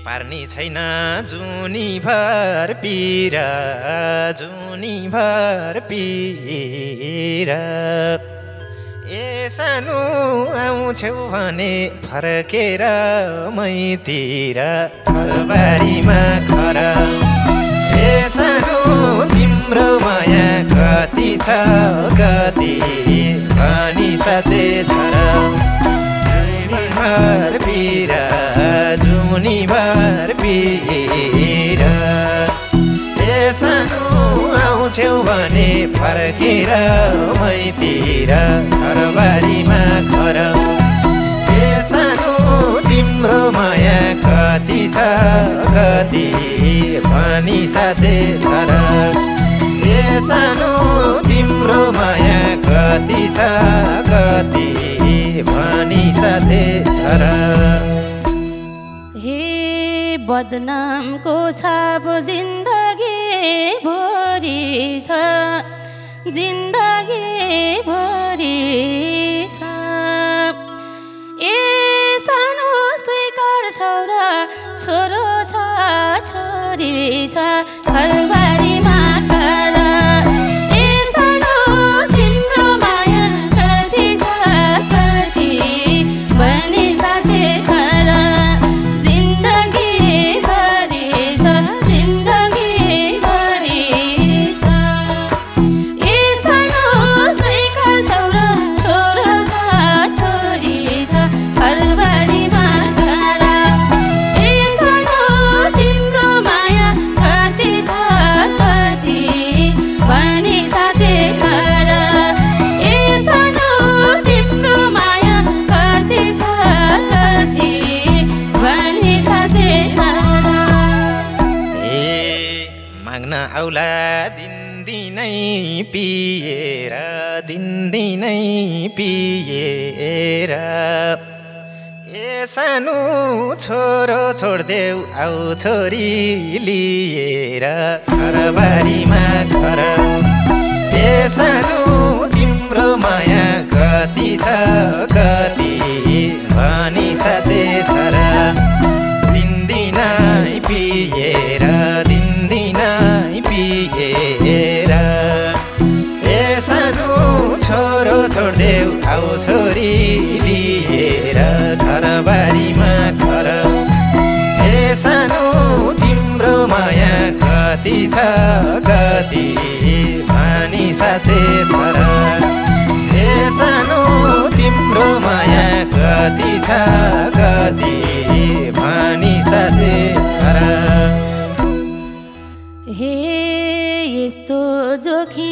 पार्नी छैन जुनी भर पीरा जुनी भर पीरा ए सानो आउँछौ भने फर्केर मैतिर घरबारीमा घर ए सानो तिम्रो माया कति छ कति भनी साथै छ भर पीरा जुनी भर पीरा ए सानो आउँछौ भने फर्केर मैतिर घरबारीमा घर ए सानो तिम्रो माया कति छ कति भनी साथै छ ए सानो तिम्रो माया कति छ कति भनी साथै छ हे बदनामको छाप जिन्दगी भरि छ जिन्दगी भरि छ ए सानो स्वीकार छोरा छोरो छ छोरी छ घरबारीमा घर ए सानो तिम्रो माया कति छ कति भनी साथै छ जिन्दगी भरि छ जिन्दगी भरि छ ए सानो स्वीकार छोरा छोरो छ छोरी छ घरबारीमा घर ए सानो तिम्रो माया कति छ कति भनी साथै छ ए सानो तिम्रो माया कति छ कति भनी साथै छ ए माग्न आउला दिनदिनै पिएर दिनदिनै पिएर ए सानो छोरो छोड्देऊ आऊ छोरी लिएर घरबारीमा घर ए सानो तिम्रो माया कति छ कति भनी साथै छ दिनदिनै पिएर दिनदिनै पिएर ए सानो छोरो छोड्देऊ आऊ छोरी लिएर घरबारीमा घर ए सानो तिम्रो माया कति छ कति भनी साथै छ ए सानो तिम्रो माया कति छ कति भनी साथै छ हे यस्तो जोखिम